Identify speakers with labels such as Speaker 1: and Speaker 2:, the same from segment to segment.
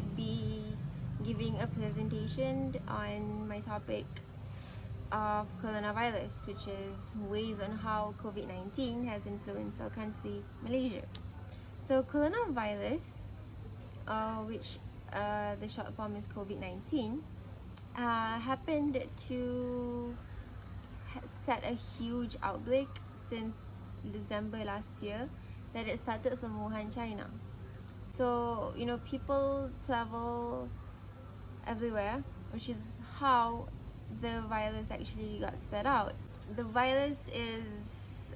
Speaker 1: would be giving a presentation on my topic of coronavirus, which is ways on how COVID-19 has influenced our country, Malaysia. So coronavirus, which the short form is COVID-19, happened to set a huge outbreak since December last year, that it started from Wuhan, China. So, people travel everywhere, which is how the virus actually got spread out. The virus is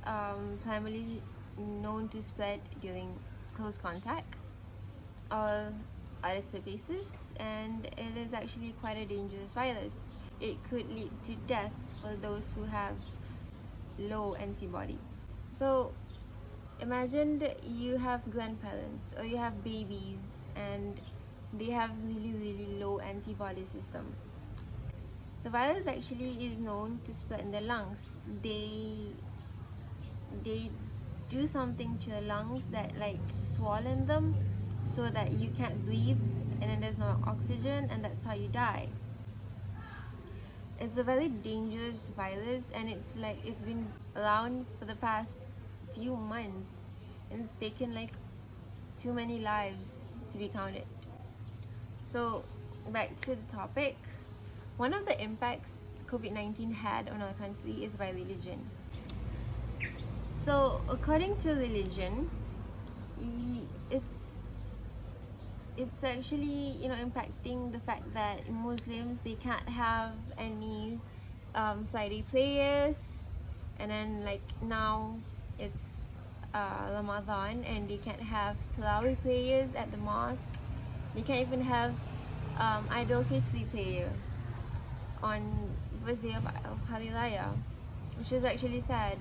Speaker 1: primarily known to spread during close contact or other surfaces, and it is actually quite a dangerous virus. It could lead to death for those who have low antibody. So imagine that you have grandparents or you have babies and they have really low antibody system. The virus actually is known to spread in the lungs. They do something to the lungs that like swollen them so that you can't breathe, and then there's no oxygen, and that's how you die. It's a very dangerous virus, and it's been around for the past few months, and it's taken like too many lives to be counted. So back to the topic. One of the impacts COVID-19 had on our country is by religion. So according to religion, it's actually impacting the fact that Muslims, they can't have any Friday prayers, and then like now it's Ramadan and they can't have Tarawih prayers at the mosque. They can't even have Idul Fitri prayer on first day of Hari Raya, which is actually sad,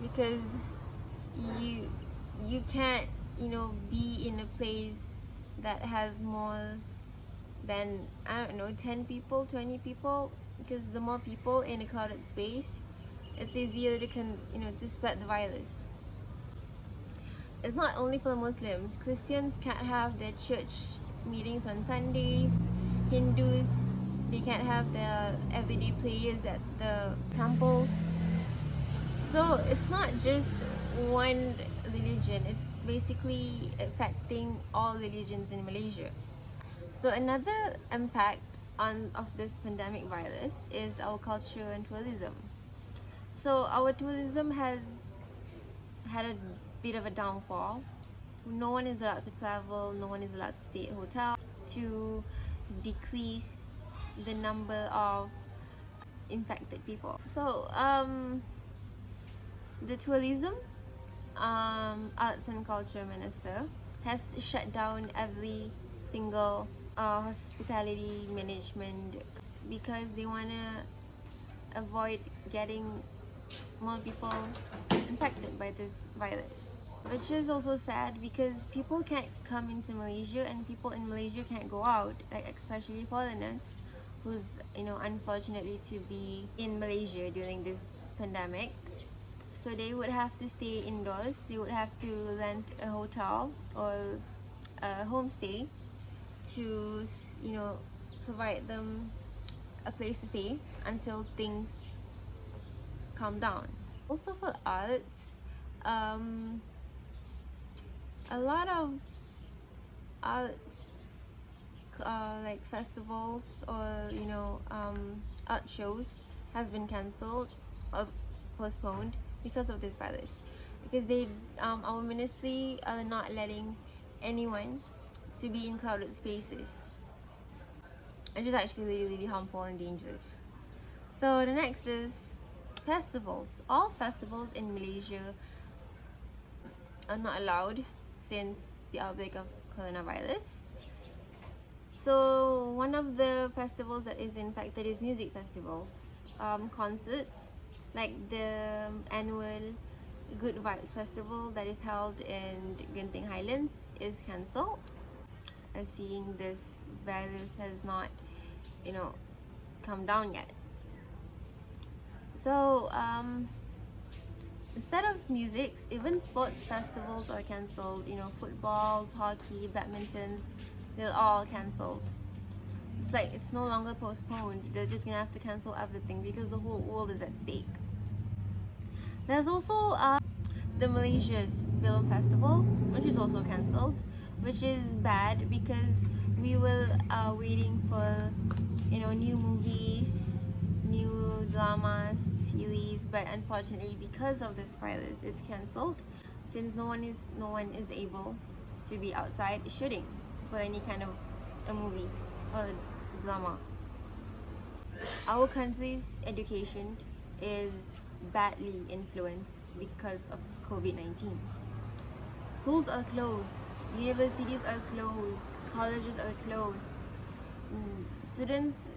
Speaker 1: because you can't be in a place that has more than 10 people, 20 people, because the more people in a crowded space, it's easier to spread the virus. It's not only for Muslims. Christians can't have their church meetings on Sundays. Hindus, they can't have their everyday prayers at the temples. So it's not just one religion, it's basically affecting all religions in Malaysia. So another impact of this pandemic virus is our culture and tourism. So our tourism has had a bit of a downfall. No one is allowed to travel, no one is allowed to stay at hotel, to decrease the number of infected people. So the tourism arts and culture minister has shut down every single hospitality management because they want to avoid getting more people infected by this virus, which is also sad because people can't come into Malaysia and people in Malaysia can't go out, like especially foreigners who's unfortunately to be in Malaysia during this pandemic. So they would have to stay indoors. They would have to rent a hotel or a homestay to provide them a place to stay until things calm down. Also for arts, a lot of arts like festivals or art shows has been cancelled or postponed because of this virus, because our ministry are not letting anyone to be in crowded spaces, which is actually really harmful and dangerous. So the next is festivals. All festivals in Malaysia are not allowed since the outbreak of coronavirus. So one of the festivals that is infected is music festivals. Concerts like the annual Good Vibes Festival that is held in Genting Highlands is cancelled, as seeing this virus has not come down yet. So instead of music, even sports festivals are cancelled. Footballs, hockey, badmintons, they're all cancelled. It's like it's no longer postponed. They're just gonna have to cancel everything because the whole world is at stake. There's also the Malaysia's Film Festival, which is also cancelled, which is bad because we were waiting for new movies, new dramas, series, but unfortunately because of this virus, it's cancelled since no one is able to be outside shooting for any kind of a movie or drama. Our country's education is badly influenced because of COVID-19. Schools are closed, universities are closed, colleges are closed. Students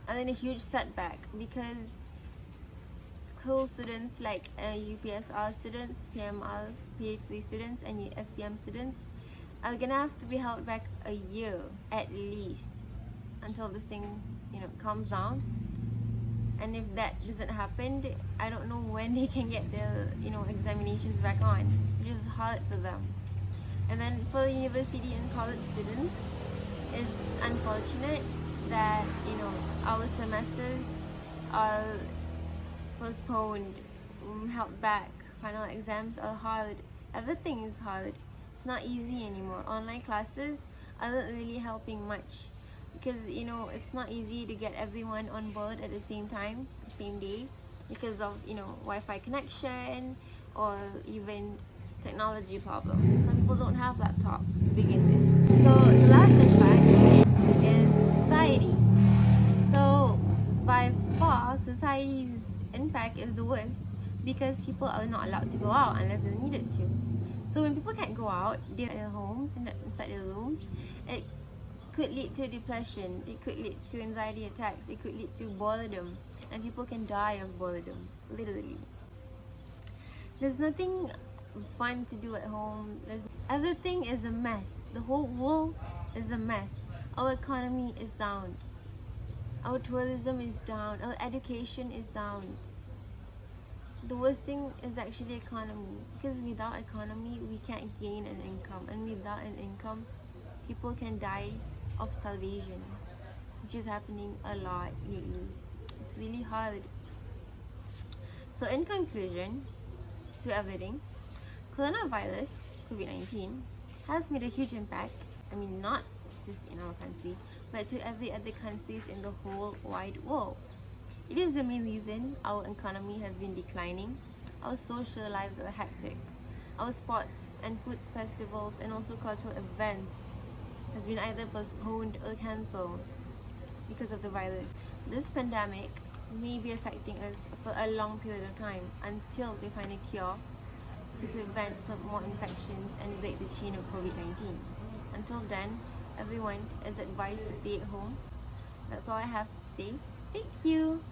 Speaker 1: are in a huge setback because school students like UPSR students, PMR, PhD students, and SPM students are gonna have to be held back a year at least until this thing calms down. And if that doesn't happen, I don't know when they can get their examinations back on, which is hard for them. And then for university and college students, it's unfortunate that our semesters are postponed, held back. Final exams are hard. Everything is hard. It's not easy anymore. Online classes aren't really helping much because it's not easy to get everyone on board at the same time, the same day, because of Wi-Fi connection or even technology problem. Some people don't have laptops to begin with. So the last impact is society. So by far, society's impact is the worst because people are not allowed to go out unless they needed to. So when people can't go out, they're at their homes, inside their rooms, it could lead to depression, it could lead to anxiety attacks, it could lead to boredom, and people can die of boredom, literally. There's nothing fun to do at home. Everything is a mess. The whole world is a mess. Our economy is down. Our tourism is down. Our education is down. The worst thing is actually economy, because without economy we can't gain an income, and without an income people can die of starvation, which is happening a lot lately. It's really hard. So in conclusion to everything, coronavirus, COVID-19, has made a huge impact. I mean, not just in our country, but to every other countries in the whole wide world. It is the main reason our economy has been declining, our social lives are hectic, our sports and foods festivals and also cultural events has been either postponed or cancelled because of the virus. This pandemic may be affecting us for a long period of time until they find a cure to prevent more infections and break the chain of COVID-19. Until then, everyone is advised to stay at home. That's all I have today. Thank you.